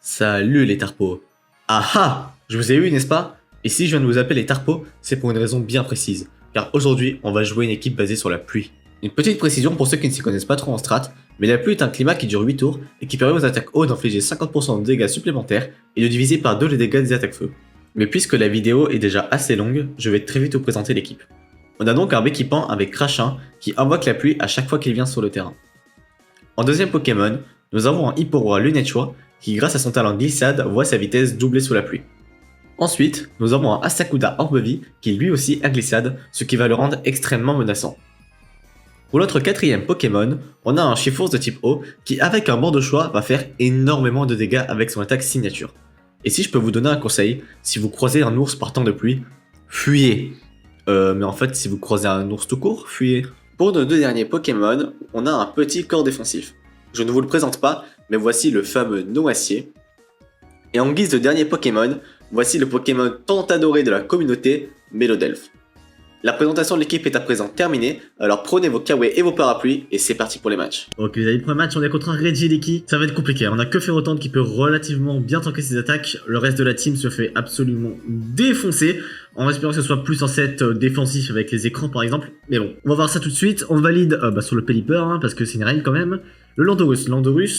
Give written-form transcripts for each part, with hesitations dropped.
Salut les tarpos. Ah ah, je vous ai eu, n'est-ce pas? Et si je viens de vous appeler les tarpos, c'est pour une raison bien précise. Car aujourd'hui, on va jouer une équipe basée sur la pluie. Une petite précision pour ceux qui ne s'y connaissent pas trop en strat, mais la pluie est un climat qui dure 8 tours et qui permet aux attaques hautes d'infliger 50% de dégâts supplémentaires et de diviser par 2 les dégâts des attaques feu. Mais puisque la vidéo est déjà assez longue, je vais très vite vous présenter l'équipe. On a donc un équipant avec Crachin qui invoque la pluie à chaque fois qu'il vient sur le terrain. En deuxième Pokémon, nous avons un Hipporoi Lunetchois qui grâce à son talent glissade voit sa vitesse doubler sous la pluie. Ensuite, nous avons un Asakuda Orbevi qui lui aussi a glissade, ce qui va le rendre extrêmement menaçant. Pour notre quatrième Pokémon, on a un Chifours de type eau qui avec un banc de choix va faire énormément de dégâts avec son attaque signature. Et si je peux vous donner un conseil, si vous croisez un ours par temps de pluie, fuyez. Mais en fait, si vous croisez un ours tout court, fuyez. Pour nos deux derniers Pokémon, on a un petit corps défensif. Je ne vous le présente pas, mais voici le fameux Noacier. Et en guise de dernier Pokémon, voici le Pokémon tant adoré de la communauté, Mélodelphe. La présentation de l'équipe est à présent terminée, alors prenez vos kawaii et vos parapluies et c'est parti pour les matchs. Ok les amis, premier match on est contre un Regieleki, ça va être compliqué, on a que Ferrothorn qui peut relativement bien tanker ses attaques, le reste de la team se fait absolument défoncer, en espérant que ce soit plus en set défensif avec les écrans par exemple, mais bon, on va voir ça tout de suite, on valide sur le Pelipper parce que c'est une reine quand même. Le Landorus,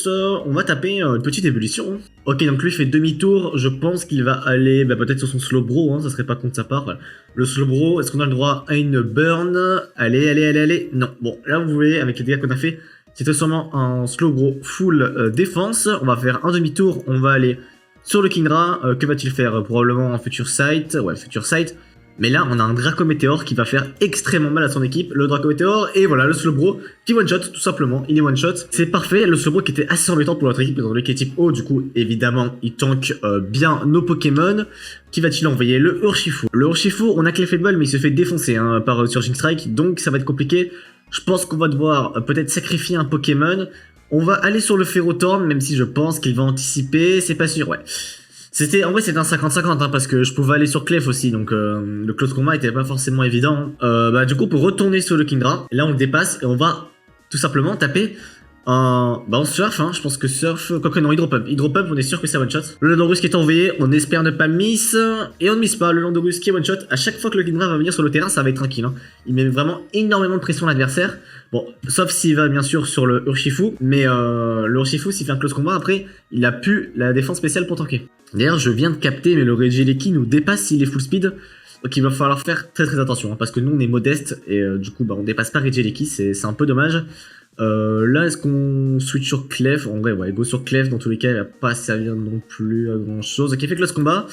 on va taper une petite ébullition. Ok, donc lui fait demi-tour, je pense qu'il va aller peut-être sur son Slowbro, ça serait pas contre sa part. Voilà. Le Slowbro, est-ce qu'on a le droit à une burn? Allez. Non, bon, là vous voyez, avec les dégâts qu'on a fait, c'était sûrement un Slowbro full défense. On va faire un demi-tour, on va aller sur le Kingdra. Que va-t-il faire? Probablement un Future Sight, ouais, Future Sight. Mais là, on a un Dracométéor qui va faire extrêmement mal à son équipe, le Dracométéor, et voilà, le Slowbro qui one-shot, tout simplement, il est one-shot. C'est parfait, le Slowbro qui était assez embêtant pour notre équipe, dans le qui est type haut, du coup, évidemment, il tank bien nos Pokémon. Qui va-t-il envoyer? Le Urshifu. Le Urshifu, on a que l'effet de bol, mais il se fait défoncer par Surging Strike, donc ça va être compliqué. Je pense qu'on va devoir peut-être sacrifier un Pokémon. On va aller sur le Ferrothorn, même si je pense qu'il va anticiper, c'est pas sûr, ouais. En vrai c'était un 50-50 parce que je pouvais aller sur Clef aussi, donc le close combat était pas forcément évident. Du coup pour retourner sur le Kingdra, là on le dépasse et on va tout simplement taper en surf, je pense que surf, quoique non, hydropump, on est sûr que c'est one shot. Le Landorus qui est envoyé, on espère ne pas miss, et on ne miss pas, le Landorus qui est one shot. À chaque fois que le Kingdra va venir sur le terrain, ça va être tranquille, il met vraiment énormément de pression à l'adversaire. Bon, sauf s'il va bien sûr sur le Urshifu, mais le Urshifu s'il fait un close combat, après, il a plus la défense spéciale pour tanker. D'ailleurs, je viens de capter, mais le Regieleki nous dépasse s'il est full speed. Donc il va falloir faire très attention, parce que nous on est modeste, et du coup on dépasse pas Regieleki, c'est un peu dommage. Là, est-ce qu'on switch sur Clef? En vrai, ouais, go sur Clef, dans tous les cas, il va pas servir non plus à grand chose. Ok, fait close combat.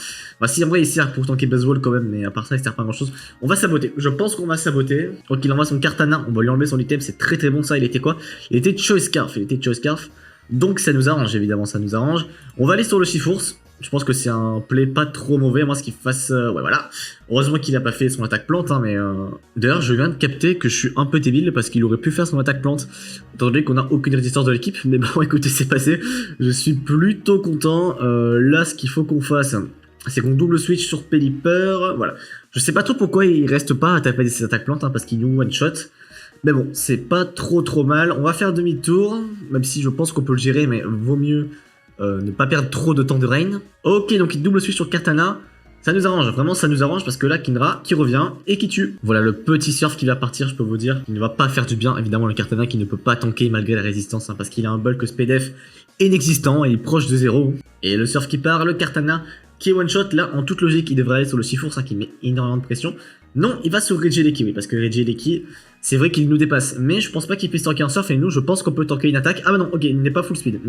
Si en vrai, il sert pour tanker Baseball quand même, mais à part ça, il sert pas à grand chose. On va saboter. Je pense qu'on va saboter. Donc, il envoie son Kartana. On va lui enlever son item. C'est très bon ça. Il était quoi? Il était Choice Scarf. Donc, ça nous arrange, évidemment, ça nous arrange. On va aller sur le Chifours. Je pense que c'est un play pas trop mauvais, moi, ce qu'il fasse... ouais, voilà. Heureusement qu'il a pas fait son attaque plante, mais... D'ailleurs, je viens de capter que je suis un peu débile, parce qu'il aurait pu faire son attaque plante, étant donné qu'on a aucune résistance de l'équipe. Mais bon, écoutez, c'est passé. Je suis plutôt content. Là, ce qu'il faut qu'on fasse, c'est qu'on double switch sur Pelipper. Voilà. Je sais pas trop pourquoi il reste pas à taper ses attaques plantes, parce qu'il nous one-shot. Mais bon, c'est pas trop mal. On va faire demi-tour, même si je pense qu'on peut le gérer, mais vaut mieux... ne pas perdre trop de temps de rain. Ok, donc il double switch sur Kartana. Ça nous arrange, vraiment ça nous arrange parce que là Kingdra qui revient et qui tue. Voilà le petit surf qui va partir, je peux vous dire. Il ne va pas faire du bien, évidemment le Kartana qui ne peut pas tanker malgré la résistance parce qu'il a un bulk SPDF inexistant et il est proche de 0. Et le surf qui part, le Kartana qui est one shot. Là en toute logique il devrait aller sur le Chifours qui met énormément de pression. Non, il va sur Regieleki, oui, parce que Regieleki, c'est vrai qu'il nous dépasse, mais je pense pas qu'il puisse tanker un surf, et nous, je pense qu'on peut tanker une attaque. Ah bah non, ok, il n'est pas full speed,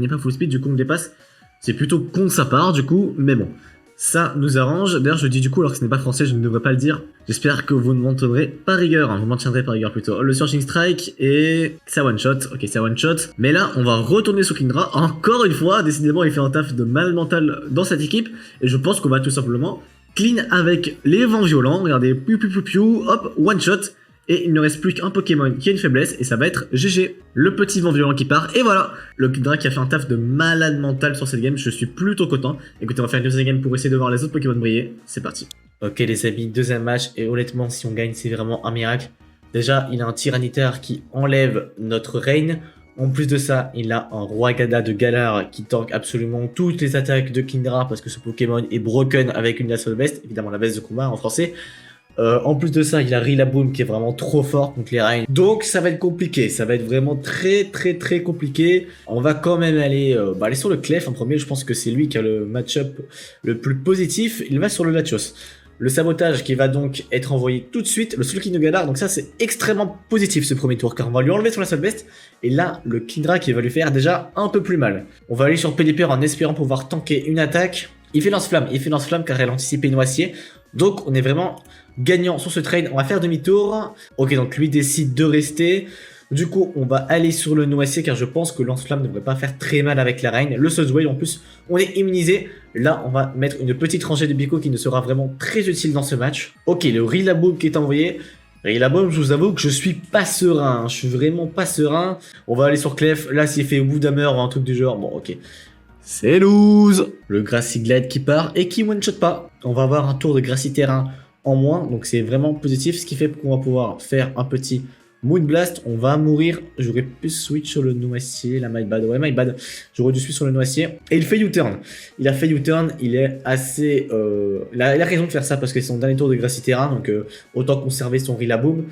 du coup on le dépasse. C'est plutôt con de sa part, du coup, mais bon, ça nous arrange. D'ailleurs, je dis du coup, alors que ce n'est pas français, je ne devrais pas le dire. J'espère que vous ne m'entendrez pas rigueur, vous m'en tiendrez par rigueur plutôt. Le Surging Strike, et ça one shot, ok, ça one shot. Mais là, on va retourner sur Kingdra, encore une fois, décidément, il fait un taf de mal mental dans cette équipe, et je pense qu'on va tout simplement... clean avec les vents violents, regardez, hop, one shot, et il ne reste plus qu'un Pokémon qui a une faiblesse, et ça va être GG, le petit vent violent qui part, et voilà, le Kingdra qui a fait un taf de malade mental sur cette game, je suis plutôt content. Écoutez, on va faire une deuxième game pour essayer de voir les autres Pokémon briller, c'est parti. Ok les amis, deuxième match, et honnêtement, si on gagne, c'est vraiment un miracle. Déjà, il a un Tyranitar qui enlève notre Rain. En plus de ça, il a un Roi Gada de Galar qui tank absolument toutes les attaques de Kindra parce que ce Pokémon est broken avec une Assault Vest, évidemment la veste de combat en français. En plus de ça, il a Rillaboom qui est vraiment trop fort contre les Rain. Donc ça va être compliqué, ça va être vraiment très compliqué. On va quand même aller, aller sur le Clef en premier, je pense que c'est lui qui a le match-up le plus positif. Il va sur le Latios. Le sabotage qui va donc être envoyé tout de suite, le Slowking de Galar, donc ça c'est extrêmement positif ce premier tour car on va lui enlever son Assault Vest et là le Kindra qui va lui faire déjà un peu plus mal. On va aller sur Pelipper en espérant pouvoir tanker une attaque. Il fait lance-flamme car elle a anticipé Noisier, donc on est vraiment gagnant sur ce trade. On va faire demi-tour, ok donc lui décide de rester. Du coup, on va aller sur le Noisier car je pense que Lance-Flamme ne devrait pas faire très mal avec la Reine. Le Suzway, en plus, on est immunisé. Là, on va mettre une petite rangée de Pico qui ne sera vraiment très utile dans ce match. Ok, le Rillaboom qui est envoyé. Rillaboom, je vous avoue que je suis pas serein. Je suis vraiment pas serein. On va aller sur Clef. Là, s'il fait Woodhammer ou un truc du genre, bon, ok. C'est lose. Le Grassy Glide qui part et qui one-shot pas. On va avoir un tour de Grassy Terrain en moins. Donc, c'est vraiment positif. Ce qui fait qu'on va pouvoir faire un petit Moonblast, on va mourir. J'aurais pu switch sur le Noisier. La my bad. Ouais, my bad. J'aurais dû switch sur le Noisier. Et il fait U-turn. Il a fait U-turn. Il est assez. Il a raison de faire ça parce que c'est son dernier tour de Grassy Terrain. Donc autant conserver son Rillaboom.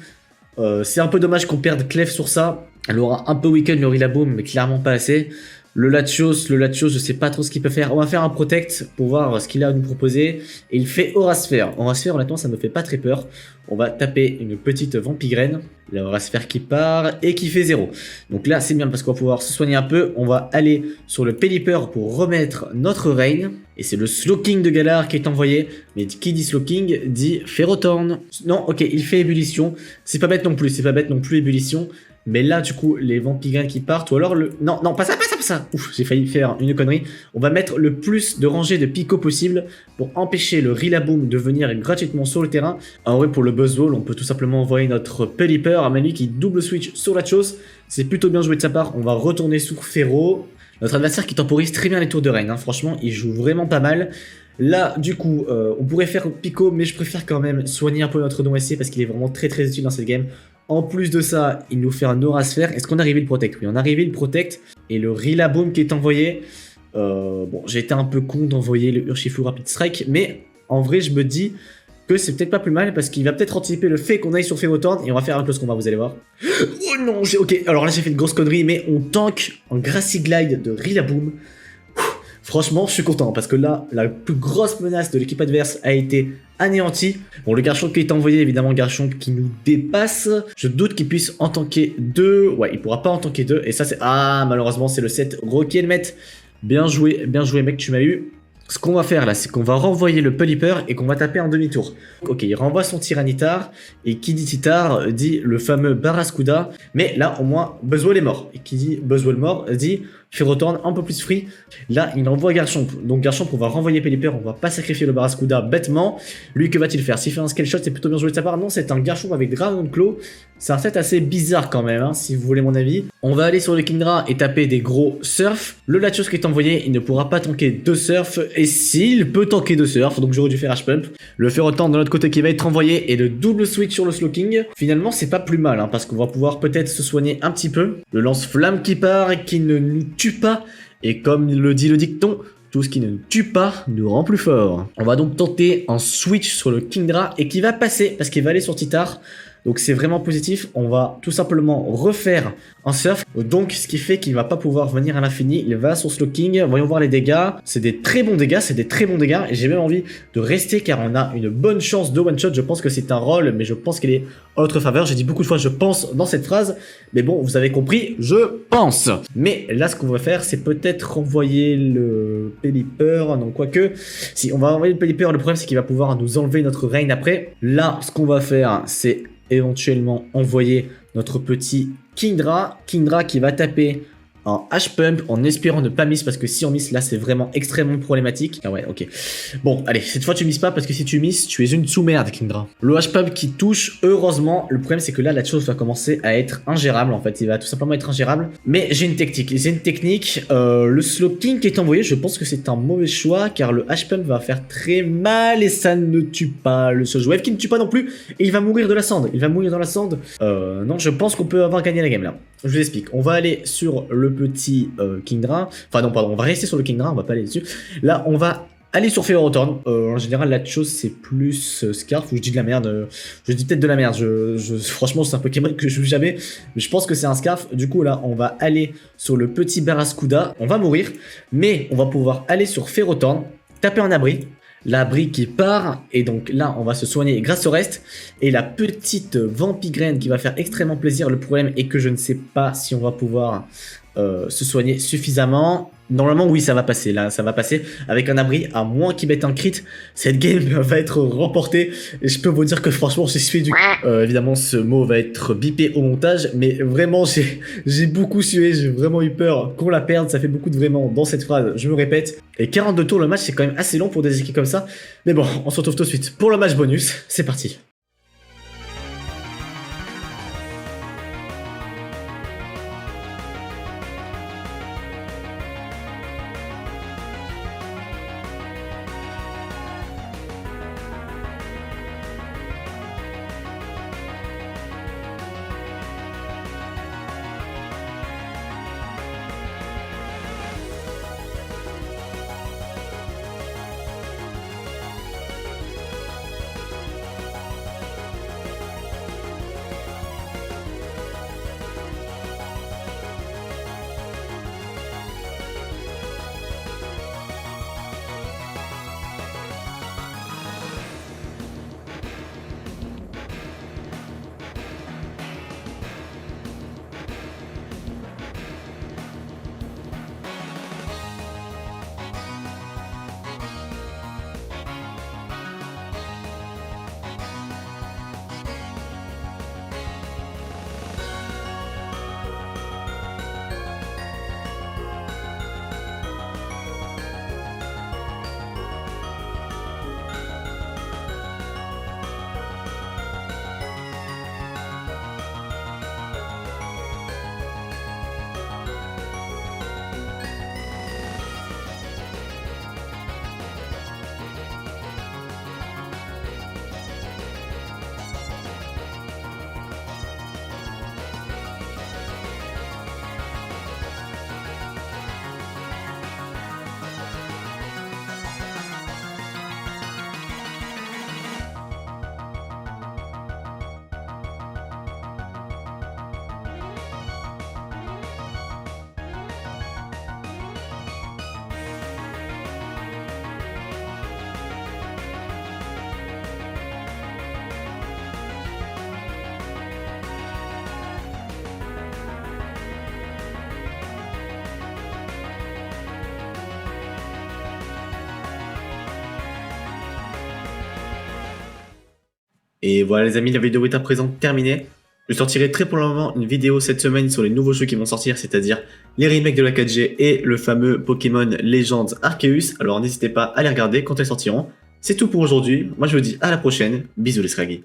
C'est un peu dommage qu'on perde Clef sur ça. Elle aura un peu weaken le Rillaboom, mais clairement pas assez. Le Latios, je sais pas trop ce qu'il peut faire. On va faire un Protect pour voir ce qu'il a à nous proposer. Et il fait Aura Sphere. Aura Sphere, honnêtement, ça me fait pas très peur. On va taper une petite Vampigraine. La Aura Sphere qui part et qui fait 0. Donc là, c'est bien parce qu'on va pouvoir se soigner un peu. On va aller sur le Pelipper pour remettre notre Rain. Et c'est le Slowking de Galar qui est envoyé. Mais qui dit Slowking dit Ferrothorn. Non, ok, il fait Ébullition. C'est pas bête non plus, Ébullition. Mais là, du coup, les Vampigraines qui partent, ou alors le... Non, pas ça. Ouf, j'ai failli faire une connerie. On va mettre le plus de rangées de Pico possible pour empêcher le Rillaboom de venir gratuitement sur le terrain. En vrai, pour le Buzzwole, on peut tout simplement envoyer notre Pelipper à Manu qui double switch sur la chose. C'est plutôt bien joué de sa part. On va retourner sur Ferro. Notre adversaire qui temporise très bien les tours de Reine. Hein. Franchement, il joue vraiment pas mal. Là, du coup, on pourrait faire Pico, mais je préfère quand même soigner un peu notre Noisier parce qu'il est vraiment très utile dans cette game. En plus de ça, il nous fait un Aura Sphere. Est-ce qu'on a Reveal Protect? Oui, on a Reveal Protect. Et le Rillaboom qui est envoyé. Bon, j'ai été un peu con d'envoyer le Urshifu Rapid Strike. Mais en vrai, je me dis que c'est peut-être pas plus mal parce qu'il va peut-être anticiper le fait qu'on aille sur Ferrothorn. Et on va faire un close combat, vous allez voir. Oh non, ok. Alors là, j'ai fait une grosse connerie. Mais on tank en Grassy Glide de Rillaboom. Franchement, je suis content parce que là, la plus grosse menace de l'équipe adverse a été anéantie. Bon, le Garchomp qui est envoyé, évidemment, Garchomp qui nous dépasse. Je doute qu'il puisse en tanker 2. Ouais, il pourra pas en tanker 2. Et ça, c'est... Ah, malheureusement, c'est le set Rocky Helmet. Bien joué, mec, tu m'as eu. Ce qu'on va faire là, c'est qu'on va renvoyer le Pelipper et qu'on va taper en demi-tour. Ok, il renvoie son Tyranitar. Et qui dit Titar dit le fameux Barraskouda. Mais là, au moins, Buzzwole est mort. Et qui dit Buzzwole mort dit Ferrothorn un peu plus free. Là, il envoie Garchomp. Donc Garchomp, on va renvoyer Pelipper. On va pas sacrifier le Barraskouda bêtement. Lui, que va-t-il faire? S'il fait un scale shot, c'est plutôt bien joué de sa part. Non, c'est un Garchomp avec Dragon Claw. C'est un set assez bizarre quand même, hein, si vous voulez mon avis. On va aller sur le Kindra et taper des gros Surf. Le Latios qui est envoyé, il ne pourra pas tanker 2 Surf. Et s'il peut tanker 2 Surf, donc j'aurais dû faire H-Pump. Le Ferrothorn de l'autre côté qui va être envoyé et le double switch sur le Slowking. Finalement, c'est pas plus mal, hein, parce qu'on va pouvoir peut-être se soigner un petit peu. Le lance-flamme qui part et qui ne nous tue pas. Et comme le dit le dicton, tout ce qui ne nous tue pas nous rend plus fort. On va donc tenter un switch sur le Kingdra et qui va passer parce qu'il va aller sur Titar. Donc c'est vraiment positif, on va tout simplement refaire un surf, donc ce qui fait qu'il va pas pouvoir venir à l'infini, il va sur Slowking, voyons voir les dégâts, c'est des très bons dégâts, et j'ai même envie de rester car on a une bonne chance de one shot, je pense que c'est un roll, mais je pense qu'il est en notre faveur, j'ai dit beaucoup de fois je pense dans cette phrase, mais bon vous avez compris, je pense. Mais là ce qu'on va faire c'est peut-être renvoyer le Pelipper, non quoique, si on va envoyer le Pelipper, le problème c'est qu'il va pouvoir nous enlever notre Rain après, là ce qu'on va faire c'est éventuellement envoyer notre petit Kingdra qui va taper un H-Pump en espérant ne pas miss parce que si on miss là c'est vraiment extrêmement problématique. Ah ouais ok. Bon allez cette fois tu misses pas parce que si tu misses tu es une sous-merde Kingdra. Le H-Pump qui touche heureusement. Le problème c'est que là la chose va commencer à être ingérable en fait. Il va tout simplement être ingérable. Mais j'ai une technique. Le Slowking qui est envoyé je pense que c'est un mauvais choix car le H-Pump va faire très mal et ça ne tue pas. Le Surge Wave qui ne tue pas non plus et il va mourir de la cendre. Non je pense qu'on peut avoir gagné la game là. je vous explique. On va aller sur le petit Kingdra. Enfin non, pardon, on va rester sur le Kingdra, on va pas aller dessus. Là, on va aller sur Ferrothorn. En général, la chose, c'est plus Scarf, ou je dis de la merde. Je dis peut-être de la merde. Franchement, c'est un Pokémon que je joue jamais. Mais je pense que c'est un Scarf. Du coup, là, on va aller sur le petit Barraskewda. On va mourir. Mais on va pouvoir aller sur Ferrothorn, taper un abri. L'abri qui part, et donc là on va se soigner grâce au reste, et la petite Vampigraine qui va faire extrêmement plaisir. Le problème est que je ne sais pas si on va pouvoir se soigner suffisamment. Normalement oui, ça va passer, là ça va passer avec un abri, à moins qu'il mette un crit. Cette game va être remportée, et je peux vous dire que franchement j'ai sué du évidemment ce mot va être bipé au montage, mais vraiment j'ai beaucoup sué, j'ai vraiment eu peur qu'on la perde. Ça fait beaucoup de vraiment dans cette phrase, je me répète. Et 42 tours le match, c'est quand même assez long pour des équipes comme ça. Mais bon, on se retrouve tout de suite pour le match bonus, c'est parti. Et voilà les amis, la vidéo est à présent terminée. Je sortirai très probablement une vidéo cette semaine sur les nouveaux jeux qui vont sortir, c'est-à-dire les remakes de la 4G et le fameux Pokémon Legends Arceus. Alors n'hésitez pas à les regarder quand elles sortiront. C'est tout pour aujourd'hui, moi je vous dis à la prochaine, bisous les Scraggy.